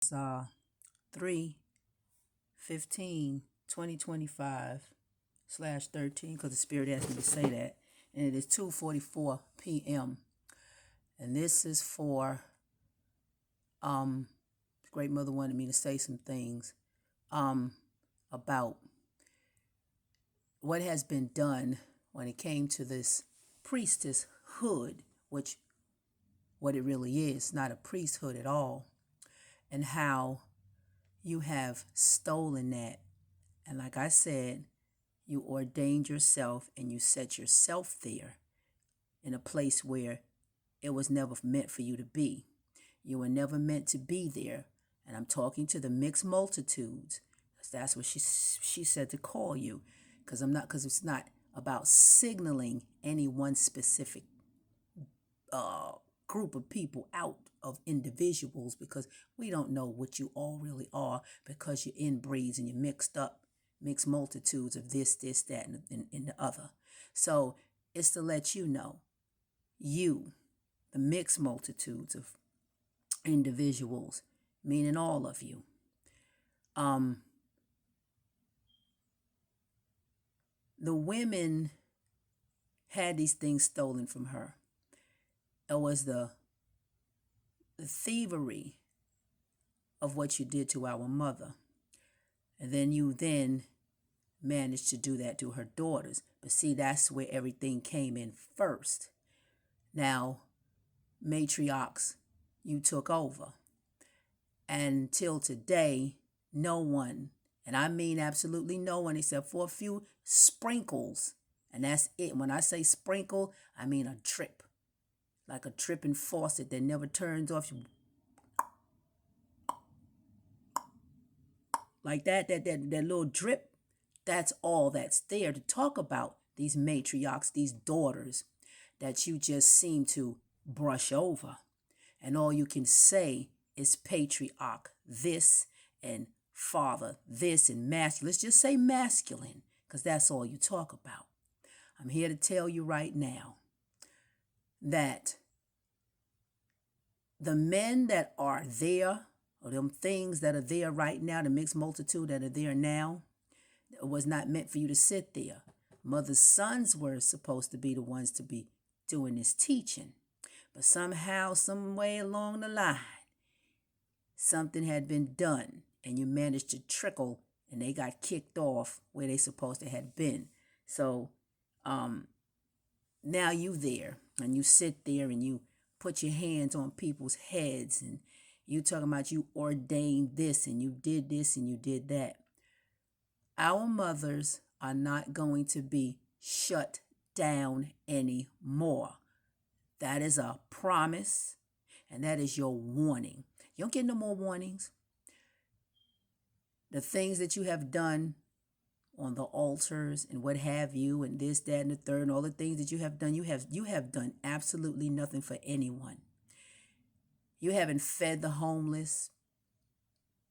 It's 3/15/2025/13 because the Spirit asked me to say that. And it is 2:44 p.m. And this is for, um, Great Mother wanted me to say some things about what has been done when it came to this priestesshood, which what it really is, not a priesthood at all, and how you have stolen that. And like I said, you ordained yourself and you set yourself there in a place where it was never meant for you to be. You were never meant to be there. And I'm talking to the mixed multitudes. That's what she said to call you. Because it's not about signaling any one specific uh, group of people out of individuals, because we don't know what you all really are, because you're inbreeds and you're mixed multitudes of this, that, and the other. So it's to let you know, you, the mixed multitudes of individuals, meaning all of you, the women had these things stolen from her. It was the thievery of what you did to our mother. And then you managed to do that to her daughters. But see, that's where everything came in first. Now, matriarchs, you took over. And till today, no one, and I mean absolutely no one, except for a few sprinkles, and that's it. When I say sprinkle, I mean a drip, like a dripping faucet that never turns off. Like that little drip, that's all that's there to talk about these matriarchs, these daughters that you just seem to brush over. And all you can say is patriarch this and father this and masculine. Let's just say masculine, because that's all you talk about. I'm here to tell you right now that the men that are there, or them things that are there right now, the mixed multitude that are there now, it was not meant for you to sit there. Mother's sons were supposed to be the ones to be doing this teaching. But somehow, some way along the line, something had been done and you managed to trickle and they got kicked off where they supposed to have been. So now you there and you sit there and you put your hands on people's heads and you talking about you ordained this and you did this and you did that. Our mothers are not going to be shut down anymore. That is a promise, and that is your warning. You don't get no more warnings. The things that you have done on the altars and what have you, and this, that, and the third, and all the things that you have done, you have done absolutely nothing for anyone. You haven't fed the homeless.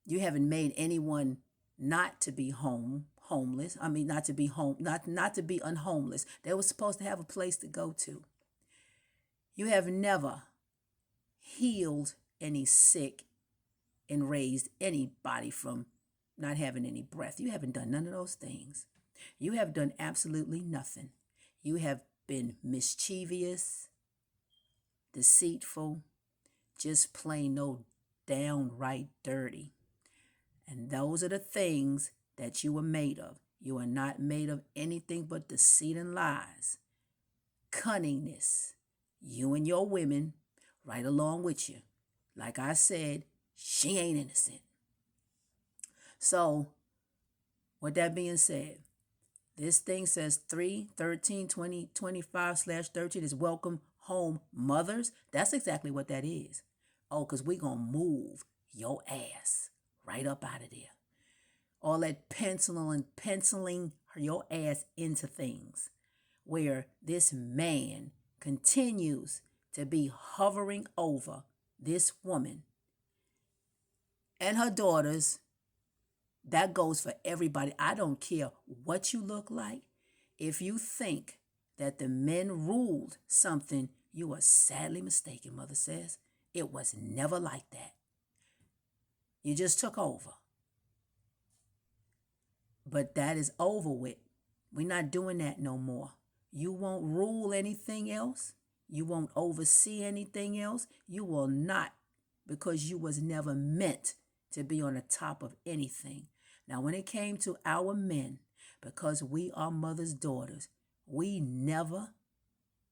You haven't made anyone not to be homeless. I mean, not to be not to be unhomeless. They were supposed to have a place to go to. You have never healed any sick and raised anybody from not having any breath. You haven't done none of those things. You have done absolutely nothing. You have been mischievous, deceitful, just plain no downright dirty. And those are the things that you were made of. You are not made of anything but deceit and lies, cunningness. You and your women, right along with you. Like I said, she ain't innocent. So, with that being said, this thing says 3/13/2025/13 is welcome home mothers. That's exactly what that is. Oh, because we're going to move your ass right up out of there. All that penciling your ass into things where this man continues to be hovering over this woman and her daughters. That goes for everybody. I don't care what you look like. If you think that the men ruled something, you are sadly mistaken, Mother says. It was never like that. You just took over. But that is over with. We're not doing that no more. You won't rule anything else. You won't oversee anything else. You will not, because you was never meant to be on the top of anything. Now, when it came to our men, because we are mother's daughters, we never,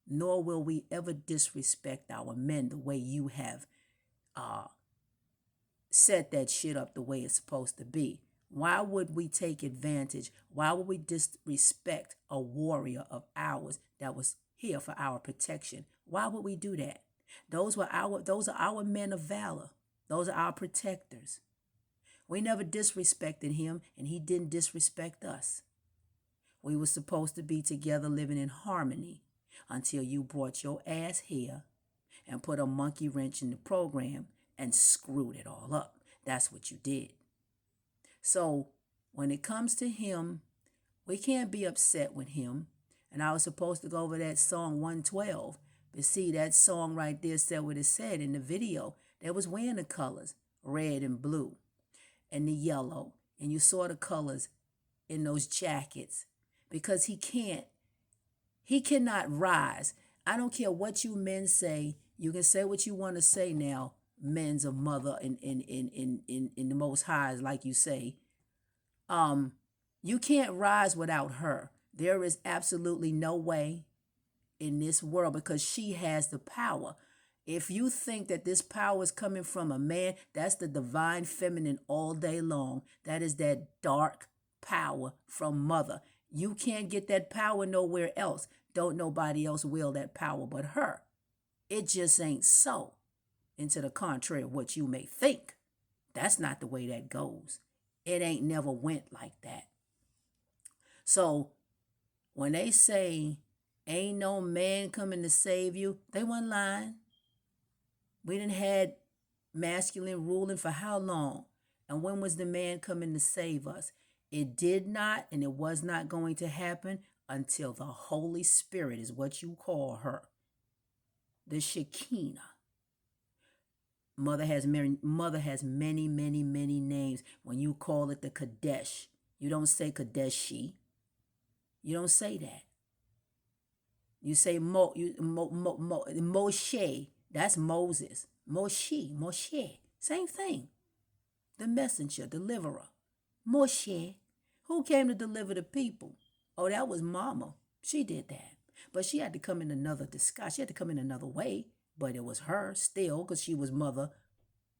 nor will we ever disrespect our men the way you have set that shit up the way it's supposed to be. Why would we take advantage? Why would we disrespect a warrior of ours that was here for our protection? Why would we do that? Those are our men of valor. Those are our protectors. We never disrespected him, and he didn't disrespect us. We were supposed to be together living in harmony until you brought your ass here and put a monkey wrench in the program and screwed it all up. That's what you did. So when it comes to him, we can't be upset with him. And I was supposed to go over that song 112. But see, that song right there said what it said in the video. They was wearing the colors, red and blue, and the yellow. And you saw the colors in those jackets. Because he cannot rise. I don't care what you men say. You can say what you want to say now. Men's a mother in the Most High, like you say. You can't rise without her. There is absolutely no way in this world, because she has the power. If you think that this power is coming from a man, that's the divine feminine all day long. That is that dark power from mother. You can't get that power nowhere else. Don't nobody else will that power but her. It just ain't so. And to the contrary of what you may think, that's not the way that goes. It ain't never went like that. So when they say ain't no man coming to save you, they weren't lying. We done had masculine ruling for how long? And when was the man coming to save us? It did not, and it was not going to happen until the Holy Spirit is what you call her. The Shekinah. Mother has many, many names. When you call it the Kadesh, you don't say Kadeshi. You don't say that. You say Moshe. That's Moses. Moshe. Same thing. The messenger, deliverer. Moshe. Who came to deliver the people? Oh, that was Mama. She did that. But she had to come in another disguise. She had to come in another way. But it was her still, because she was mother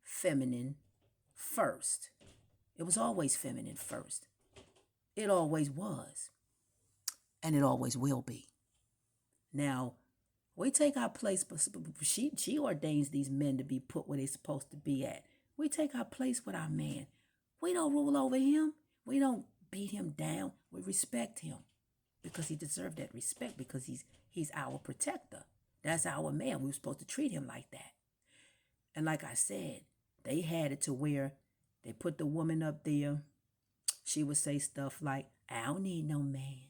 feminine first. It was always feminine first. It always was. And it always will be. Now, we take our place, but she ordains these men to be put where they're supposed to be at. We take our place with our man. We don't rule over him. We don't beat him down. We respect him because he deserved that respect, because he's our protector. That's our man. We were supposed to treat him like that. And like I said, they had it to where they put the woman up there. She would say stuff like, I don't need no man.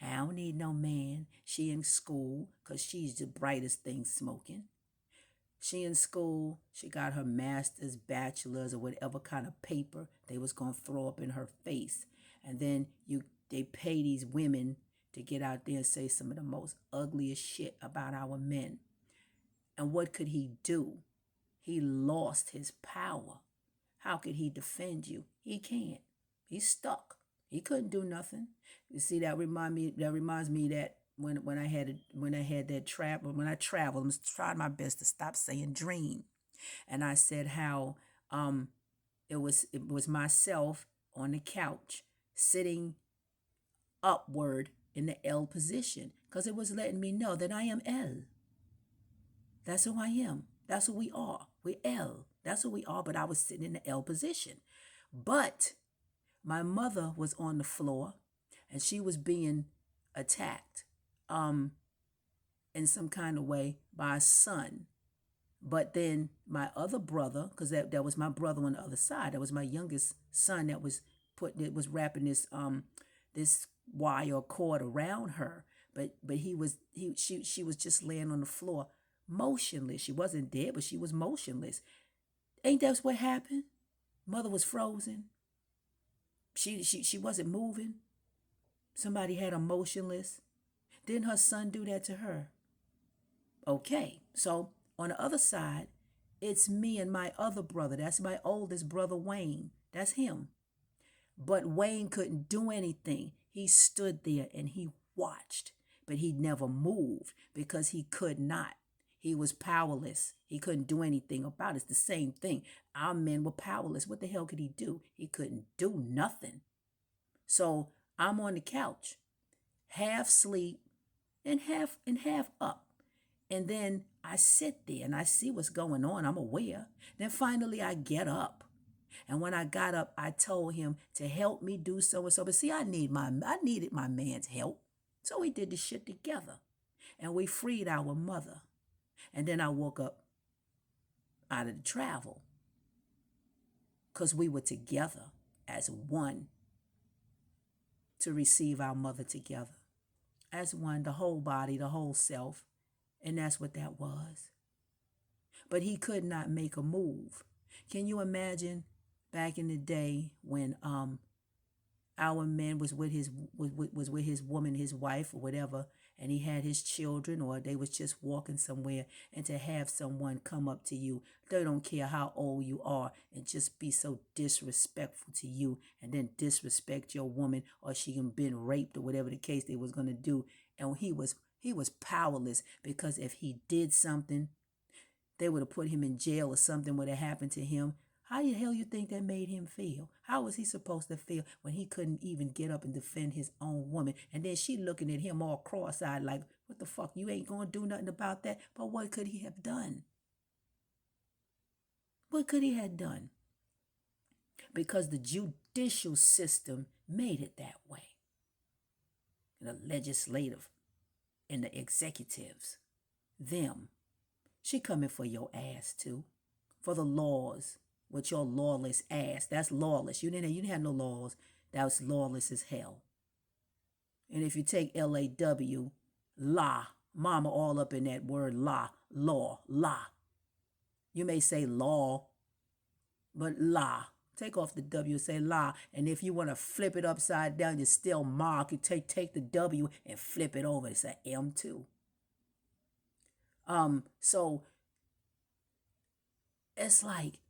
I don't need no man. She in school because she's the brightest thing smoking. She in school. She got her master's, bachelor's, or whatever kind of paper they was going to throw up in her face. And then they pay these women to get out there and say some of the most ugliest shit about our men. And what could he do? He lost his power. How could he defend you? He can't. He's stuck. He couldn't do nothing. You see, that reminds me that when I traveled, I'm trying my best to stop saying dream. And I said how it was myself on the couch sitting upward in the L position, because it was letting me know that I am L. That's who I am. That's who we are. We're L. That's who we are, but I was sitting in the L position. But my mother was on the floor, and she was being attacked in some kind of way by a son. But then my other brother, because that was my brother on the other side, that was my youngest son that was wrapping this wire cord around her. But she was just laying on the floor, motionless. She wasn't dead, but she was motionless. Ain't that what happened? Mother was frozen. She wasn't moving. Somebody had her motionless. Didn't her son do that to her? Okay, so on the other side, it's me and my other brother. That's my oldest brother, Wayne. That's him. But Wayne couldn't do anything. He stood there and he watched, but he never moved because he could not. He was powerless. He couldn't do anything about it. It's the same thing. Our men were powerless. What the hell could he do? He couldn't do nothing. So I'm on the couch, half sleep and half up. And then I sit there and I see what's going on. I'm aware. Then finally I get up. And when I got up, I told him to help me do so and so. But see, I needed my man's help. So we did the shit together. And we freed our mother. And then I woke up out of the travel. Because we were together as one to receive our mother together. As one, the whole body, the whole self. And that's what that was. But he could not make a move. Can you imagine back in the day when our man was with his woman, his wife or whatever, and he had his children, or they was just walking somewhere, and to have someone come up to you, they don't care how old you are, and just be so disrespectful to you, and then disrespect your woman, or she been raped or whatever the case they was gonna do, and he was powerless, because if he did something, they would have put him in jail or something would have happened to him. How the hell you think that made him feel? How was he supposed to feel when he couldn't even get up and defend his own woman? And then she looking at him all cross-eyed like, what the fuck? You ain't gonna do nothing about that? But what could he have done? What could he have done? Because the judicial system made it that way. The legislative and the executives, them. She coming for your ass too. For the laws. With your lawless ass. That's lawless. You didn't have no laws. That was lawless as hell. And if you take L-A-W, law, mama all up in that word law, law. You may say law, but law. Take off the W, say law. And if you want to flip it upside down, you still mark. You take the W and flip it over. It's an M too. So it's like,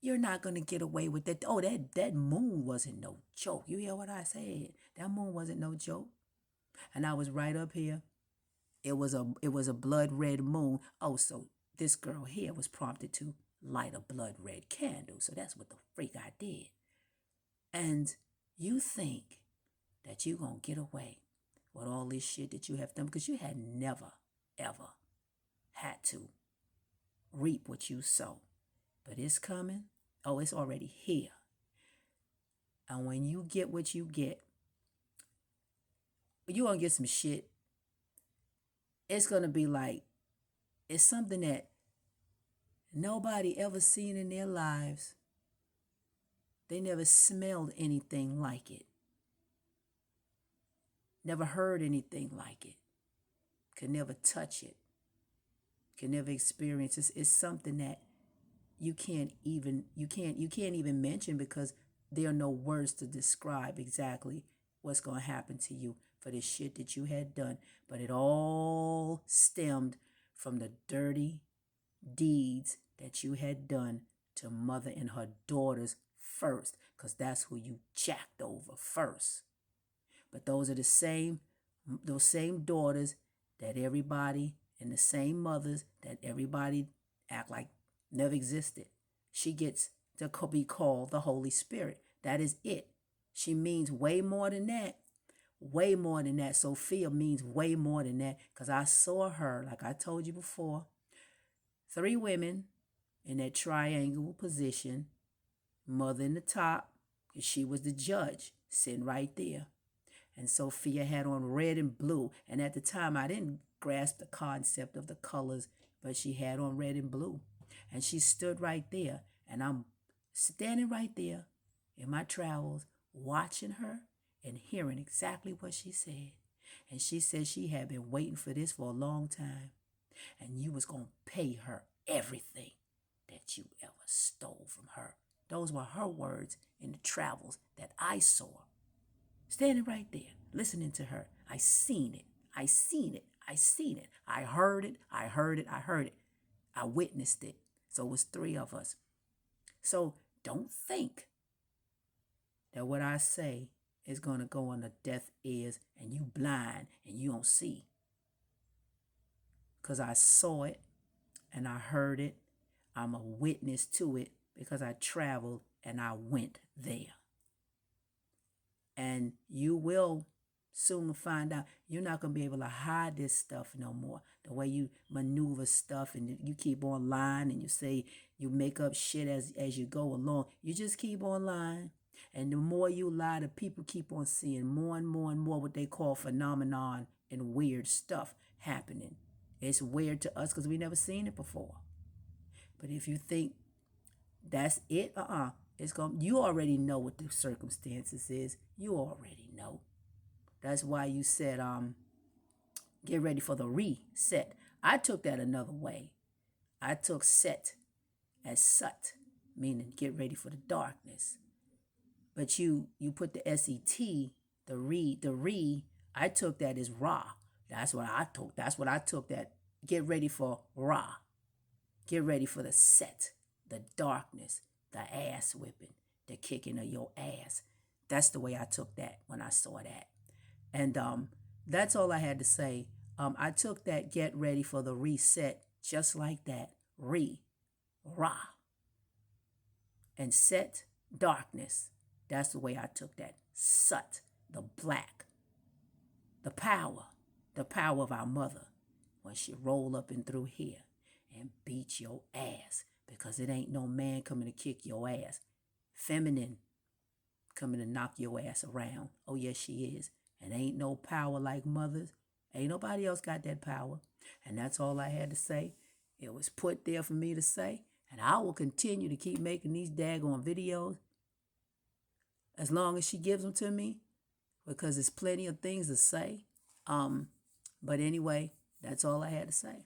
you're not going to get away with that. Oh, that moon wasn't no joke. You hear what I said? That moon wasn't no joke. And I was right up here. It was a blood red moon. Oh, so this girl here was prompted to light a blood red candle. So that's what the freak I did. And you think that you're going to get away with all this shit that you have done because you had never, ever had to reap what you sow. But it's coming. Oh, it's already here. And when you get what you get, you're going to get some shit. It's going to be like, it's something that nobody ever seen in their lives. They never smelled anything like it. Never heard anything like it. Could never touch it. Could never experience it. It's something that you can't even mention because there are no words to describe exactly what's going to happen to you for the shit that you had done. But it all stemmed from the dirty deeds that you had done to mother and her daughters first, because that's who you jacked over first. But those are those same daughters that everybody, and the same mothers that everybody act like never existed. She gets to be called the Holy Spirit. That is it. She means way more than that. Way more than that. Sophia means way more than that, because I saw her, like I told you before, 3 women in that triangle position, mother in the top, because she was the judge, sitting right there. And Sophia had on red and blue. And at the time, I didn't grasp the concept of the colors, but she had on red and blue. And she stood right there, and I'm standing right there in my travels, watching her and hearing exactly what she said. And she said she had been waiting for this for a long time, and you was going to pay her everything that you ever stole from her. Those were her words in the travels that I saw. Standing right there, listening to her. I seen it. I seen it. I seen it. I heard it. I heard it. I heard it. I witnessed it. So it was 3 of us. So don't think that what I say is going to go on the deaf ears and you blind and you don't see. Because I saw it and I heard it. I'm a witness to it because I traveled and I went there. And you will soon find out you're not going to be able to hide this stuff no more. The way you maneuver stuff and you keep on lying and you say you make up shit as you go along. You just keep on lying. And the more you lie, the people keep on seeing more and more and more what they call phenomenon and weird stuff happening. It's weird to us because we never seen it before. But if you think that's it, you already know what the circumstances is. You already know. That's why you said, get ready for the reset. I took that another way. I took set as sut, meaning get ready for the darkness. But you put the S-E-T, the re, I took that as Ra. That's what I took that. Get ready for Ra. Get ready for the set, the darkness, the ass whipping, the kicking of your ass. That's the way I took that when I saw that. And that's all I had to say. I took that get ready for the reset just like that. Ra. And set, darkness. That's the way I took that. Sut, the black. The power of our mother when she roll up and through here and beat your ass because it ain't no man coming to kick your ass. Feminine coming to knock your ass around. Oh, yes, she is. And ain't no power like mothers. Ain't nobody else got that power. And that's all I had to say. It was put there for me to say. And I will continue to keep making these daggone videos as long as she gives them to me because there's plenty of things to say. But anyway, that's all I had to say.